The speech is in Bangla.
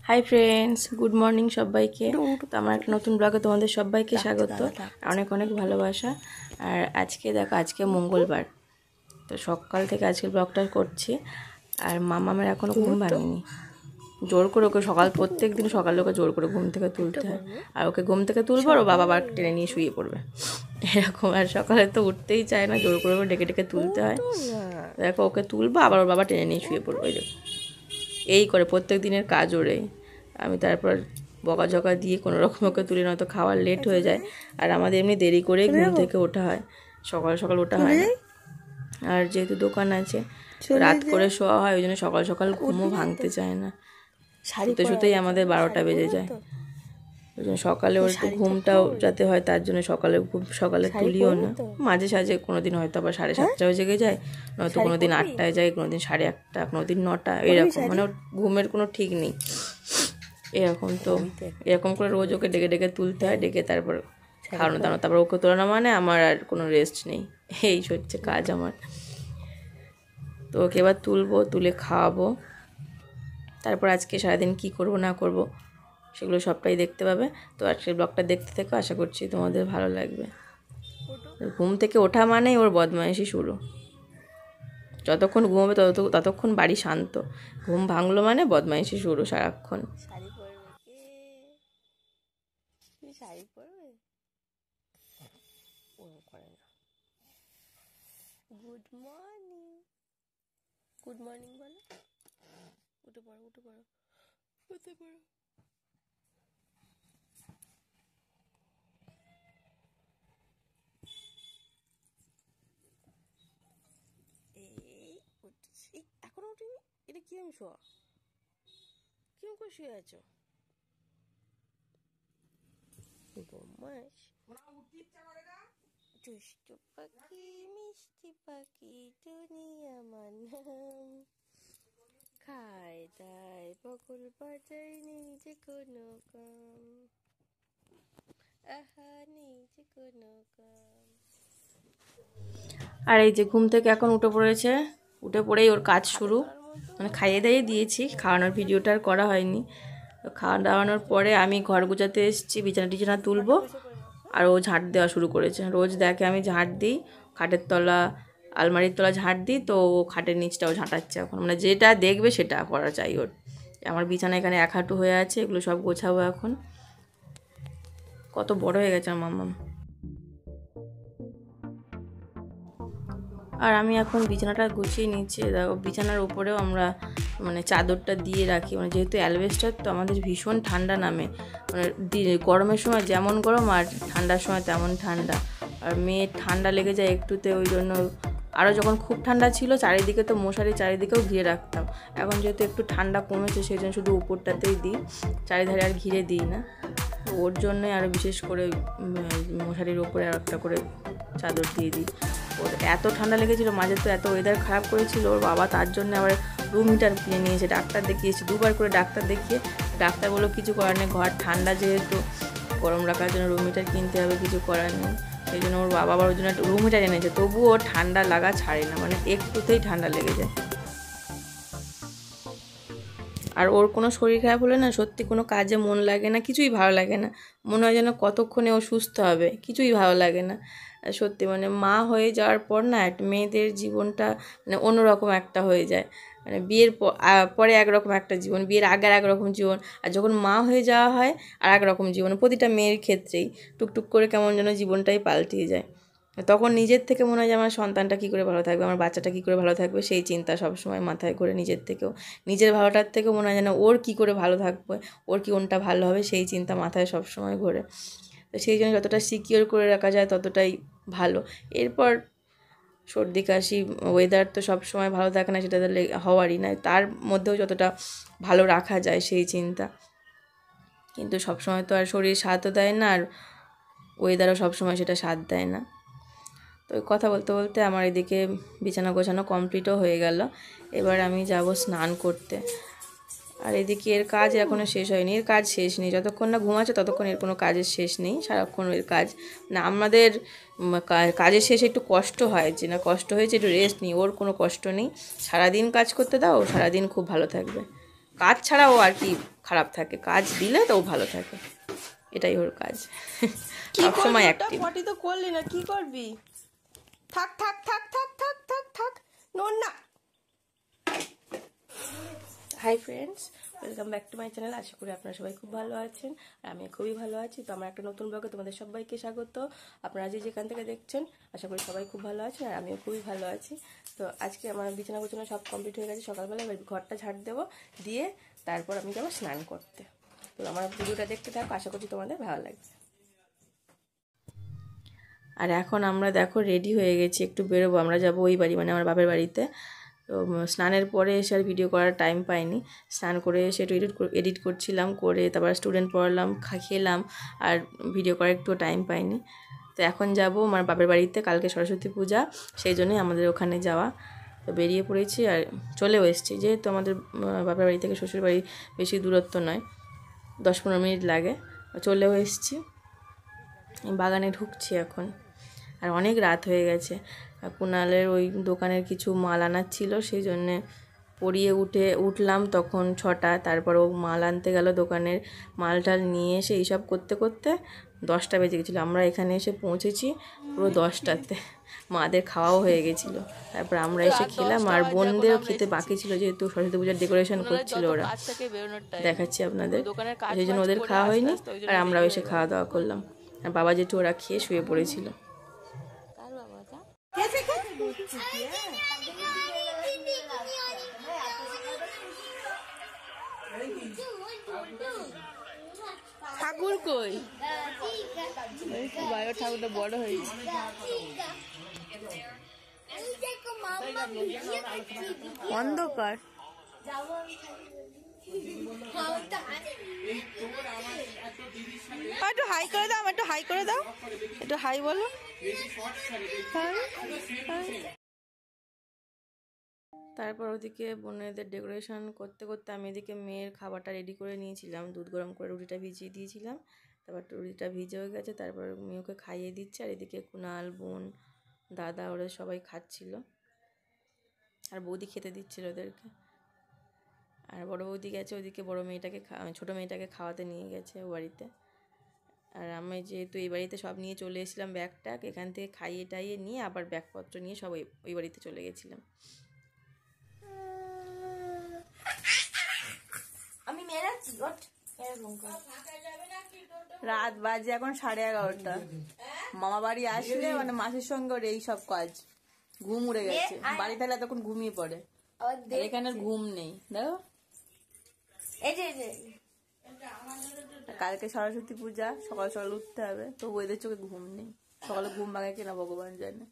হাই ফ্রেন্ডস, গুড মর্নিং সবাইকে। তো আমার একটা নতুন ব্লগে তোমাদের সবাইকে স্বাগত, অনেক অনেক ভালোবাসা। আর আজকে দেখো, আজকে মঙ্গলবার, তো সকাল থেকে আজকে ব্লগটা করছি। আর মামামের এখনও ঘুম ভাঙেনি, জোর করে ওকে প্রত্যেক দিন সকালে ওকে জোর করে ঘুম থেকে তুলতে হয়। আর ওকে ঘুম থেকে তুলবো আর ও বাবা আবার টেনে নিয়ে শুয়ে পড়বে এরকম। আর সকালে তো উঠতেই চায় না, জোর করে ডেকে ডেকে তুলতে হয়। দেখো, ওকে তুলবো আবার ওর বাবা টেনে নিয়ে শুয়ে পড়বে। এই করে প্রত্যেক দিনের কাজ ওরেই। আমি তারপর বকাঝকা দিয়ে কোনো রকম ওকে তুলে, নয়তো খাওয়ার লেট হয়ে যায়। আর আমাদের এমনি দেরি করেই ঘুম থেকে ওঠা হয়, সকাল সকাল ওঠা হয় না। আর যেহেতু দোকান আছে, রাত করে শোয়া হয়, ওই জন্য সকাল সকাল ঘুমও ভাঙতে চায় না। শুতে শুতেই আমাদের 12টা বেজে যায়। ওই জন্য সকালে ওর একটু ঘুমটাও যাতে হয়, তার জন্য সকালে তুলিও না। মাঝে সাঝে কোনো দিন হয়তো আবার 7:30 জেগে যায়, নয়তো কোনো দিন 8টায় যায়, কোনো দিন 8:30, কোনো দিন 9টা, এরকম। মানে ওর ঘুমের কোনো ঠিক নেই এরকম। তো এরকম করে রোজ ওকে ডেকে ডেকে তুলতে হয়, ডেকে তারপর খাওয়ানো দাওয়ানো, তারপর ওকে তোলানো, মানে আমার আর কোনো রেস্ট নেই। এই হচ্ছে কাজ আমার। তো ওকে এবার তুলবো, তুলে খাওয়াবো। তারপর আজকে সারাদিন কি করব না করব সেগুলো সবটাই দেখতে পাবে। তো আজকের ব্লগটা দেখতে থেকো, আশা করছি তোমাদের ভালো লাগবে। ঘুম থেকে ওঠা মানেই ওর বদমাইশি শুরু। যতক্ষণ ঘুমাবে ততক্ষণ বাড়ি শান্ত, ঘুম ভাঙলো মানে বদমাইশি শুরু সারাক্ষণ। শাড়ি পরবে কে? তুই শাড়ি পরবে? ও করে না। গুড মর্নিং, গুড মর্নিং বলো। উঠে পড়ো, উঠে পড়ো, উঠে পড়ো। এই উঠছি, এখনো উঠিনি। এটা কিরম শোয়া, কিরম করে শুয়ে আছো? বদমাস, দুষ্টু পাখি, মিষ্টি পাখি, দুনিয়া মানলাম। খায় দায় বকুল বাজাই, নেই যে কোনো কাম, আহা নেই যে কোনো কাম। আর এই যে ঘুম থেকে এখন উঠে পড়েছে, উঠে পড়েই ওর কাজ শুরু। মানে খাইয়ে দাইয়ে দিয়েছি, খাওয়ানোর ভিডিওটা আর করা হয়নি। তো খাওয়া দাওয়ানোর পরে আমি ঘর গুছাতে এসেছি, বিছানা টিছানা তুলবো। আর ও ঝাঁট দেওয়া শুরু করেছে। রোজ দেখে আমি ঝাঁট দিই, খাটের তলা, আলমারির তলা ঝাঁট দিই, তো ও খাটের নিচটাও ঝাঁটাচ্ছে এখন। মানে যেটা দেখবে সেটা করা চাই ওর। আমার বিছানা এখানে এক হাঁটু হয়ে আছে, এগুলো সব গোছাবো এখন। কত বড় হয়ে গেছে আমার মাম্মাম। আর আমি এখন বিছানাটা গুছিয়ে নিচ্ছি। দেখো, বিছানার উপরেও আমরা মানে চাদরটা দিয়ে রাখি, মানে যেহেতু অ্যালবেস্টার, তো আমাদের ভীষণ ঠান্ডা নামে। মানে গরমের সময় যেমন গরম, আর ঠান্ডার সময় তেমন ঠান্ডা। আর মেয়ের ঠান্ডা লেগে যায় একটুতে, ওই জন্য আরও যখন খুব ঠান্ডা ছিল চারিদিকে তো মশারি চারিদিকেও ঘিরে রাখতাম। এখন যেহেতু একটু ঠান্ডা কমেছে, সেই জন্য শুধু উপরটাতেই দিই, চারিধারে আর ঘিরে দিই না। ওর জন্যই আরও বিশেষ করে মশারির ওপরে আর একটা করে চাদর দিয়ে দিই। ওর এত ঠান্ডা লেগেছিলো মাঝে, তো এত ওয়েদার খারাপ করেছিল ওর বাবা, তার জন্য আবার রুম হিটার কিনে নিয়েছে। ডাক্তার দেখিয়েছে, 2বার করে ডাক্তার দেখিয়ে ডাক্তার বললো কিছু করার নেই, ঘর ঠান্ডা যেহেতু, গরম রাখার জন্য রুম হিটার কিনতে হবে, কিছু করার নেই। সেই জন্য ওর বাবা আবার ওর জন্য একটা রুম হিটার এনেছে, তবুও ওর ঠান্ডা লাগা ছাড়ে না, মানে একটুতেই ঠান্ডা লেগে যায়। আর ওর কোনো শরীর খারাপ হলে না, সত্যি কোনো কাজে মন লাগে না, কিছুই ভালো লাগে না। মনে হয় যেন কতক্ষণে ও সুস্থ হবে, কিছুই ভালো লাগে না। সত্যি মানে মা হয়ে যাওয়ার পর না, একটা মেয়েদের জীবনটা মানে অন্যরকম একটা হয়ে যায়। মানে বিয়ের পরে একরকম একটা জীবন, বিয়ের আগে আর একরকম জীবন, আর যখন মা হয়ে যাওয়া হয় আর একরকম জীবন। প্রতিটা মেয়ের ক্ষেত্রেই টুকটুক করে কেমন যেন জীবনটাই পাল্টিয়ে যায়। তখন নিজের থেকে মনে হয় যে আমার সন্তানটা কী করে ভালো থাকবে, আমার বাচ্চাটা কী করে ভালো থাকবে, সেই চিন্তা সবসময় মাথায় করে নিজের থেকেও, নিজের ভালোটার থেকেও মনে হয় যেন ওর কী করে ভালো থাকবে, ওর কি কোনটা ভালো হবে, সেই চিন্তা মাথায় সবসময় ঘোরে। তো সেই জন্য যতটা সিকিওর করে রাখা যায় ততটাই ভালো। এরপর সর্দি কাশি, ওয়েদার তো সব সময় ভালো থাকে না, সেটা তাহলে হওয়ারই নয়, তার মধ্যেও যতটা ভালো রাখা যায় সেই চিন্তা। কিন্তু সবসময় তো আর শরীর সাথও দেয় না, আর ওয়েদারও সবসময় সেটা সাথ দেয় না। তো কথা বলতে বলতে আমার এদিকে বিছানা গোছানো কমপ্লিটও হয়ে গেল। এবার আমি যাব স্নান করতে। আর এদিকে এর কাজ এখনও শেষ হয়নি, এর কাজ শেষ নেই, যতক্ষণ না ঘুমাচ্ছে ততক্ষণ এর কোনো কাজের শেষ নেই, সারাক্ষণ এর কাজ। না আমাদের কাজের শেষে একটু কষ্ট হয়, যে না কষ্ট হয়েছে একটু রেস্ট নিই, ওর কোনো কষ্ট নেই। সারাদিন কাজ করতে দাও, সারাদিন খুব ভালো থাকবে। কাজ ছাড়া ও আর কি খারাপ থাকে, কাজ দিলে তো ও ভালো থাকে, এটাই ওর কাজ। সবসময় অ্যাক্টিভ। পটি তো করলি না, কি করবি? থাক থাক থাক থাক থাক থাক থাক, নোন না। Hi friends, welcome back to my channel. আশা করি আপনারা সবাই খুব ভালো আছেন, আর আমি খুবই ভালো আছি। তো আমার একটা নতুন ব্লগে তোমাদের সবাইকে স্বাগত। আপনারা যেখান থেকে দেখছেন, আশা করি সবাই খুব ভালো আছেন, আর আমিও খুবই ভালো আছি। তো আজকে আমার বিছানা গুছানো সব কমপ্লিট হয়ে গেছে। সকালবেলা এবার ঘরটা ঝাড় দেবো, দিয়ে তারপর আমি যাবো স্নান করতে। তো আমার ভিডিওটা দেখতে থাকো, আশা করছি তোমাদের ভালো লাগবে। আর এখন আমরা দেখো রেডি হয়ে গেছি, একটু বেরোবো, আমরা যাবো ওই বাড়ি, মানে আমার বাপের বাড়িতে। তো স্নানের পরে এসে আর ভিডিও করার টাইম পাইনি। স্নান করে এসে একটু এডিট করছিলাম, করে তারপর স্টুডেন্ট পড়ালাম, খেলাম, আর ভিডিও করার একটু টাইম পাইনি। তো এখন যাব আমার বাপের বাড়িতে, কালকে সরস্বতী পূজা, সেই জন্যই আমাদের ওখানে যাওয়া। তো বেরিয়ে পড়েছি আর চলেও এসেছি, যেহেতু আমাদের বাপের বাড়ি থেকে শ্বশুর বাড়ি বেশি দূরত্ব নয়, 10-15 মিনিট লাগে। চলেও এসেছি, বাগানে ঢুকছি এখন। আর অনেক রাত হয়ে গেছে, কুণালের ওই দোকানের কিছু মাল আনার ছিল, সেই জন্যে পড়িয়ে উঠলাম তখন 6টা। তারপর ও মাল আনতে গেল, দোকানের মালটাল নিয়ে এসে এইসব করতে করতে 10টা বেজে গেছিলো। আমরা এখানে এসে পৌঁছেছি পুরো 10টাতে, মাদের খাওয়াও হয়ে গেছিলো। তারপর আমরা এসে খেলাম, আর বোনদেরও খেতে বাকি ছিল, যেহেতু সরস্বতী পূজার ডেকোরেশন করছিল ওরা, দেখাচ্ছি আপনাদের। সেই জন্য ওদের খাওয়া হয়নি, আর আমরাও এসে খাওয়া দাওয়া করলাম। আর বাবা জেঠু ওরা খেয়ে শুয়ে পড়েছিল। ঠাকুর কই? বাইরে ঠাকুরটা বড় হয়েছে। অন্ধকার। একটু হাই করে দাও, একটু হাই করে দাও, একটু হাই বলো। তারপর ওদিকে বোনেদের ডেকোরেশন করতে করতে আমি এদিকে মেয়ের খাবারটা রেডি করে নিয়েছিলাম, দুধ গরম করে রুটিটা ভিজিয়ে দিয়েছিলাম। তারপর রুটিটা ভিজে হয়ে গেছে, তারপর মেয়েকে খাইয়ে দিচ্ছে, আর এদিকে কুণাল, বোন, দাদা ওরা সবাই খাচ্ছিল, আর বৌদি খেতে দিচ্ছিল ওদেরকে। আর বড় বৌদি গেছে ওদিকে বড় মেয়েটাকে, ছোটো মেয়েটাকে খাওয়াতে নিয়ে গেছে ও বাড়িতে। আর আমি যেহেতু এই বাড়িতে সব নিয়ে চলে এসেছিলাম, ব্যাগটা এখান থেকে খাইয়ে টাইয়ে নিয়ে আবার ব্যাগপত্র নিয়ে সব ওই বাড়িতে চলে গেছিলাম। আমি মেরাচ্ছি। রাত বাজে এখন 11:30। মামা বাড়ি আসলে মানে মাসির সঙ্গে ওর এই সব কাজ, ঘুম উড়ে গেছে। বাড়ি থাকলে তখন ঘুমিয়ে পড়ে, এখানে ঘুম নেই। দেখো কালকে সরস্বতী পূজা, সকাল সকাল উঠতে হবে, তো ওদের চোখে ঘুম নেই। সকালে ঘুম ভাঙে কিনা ভগবান জানে।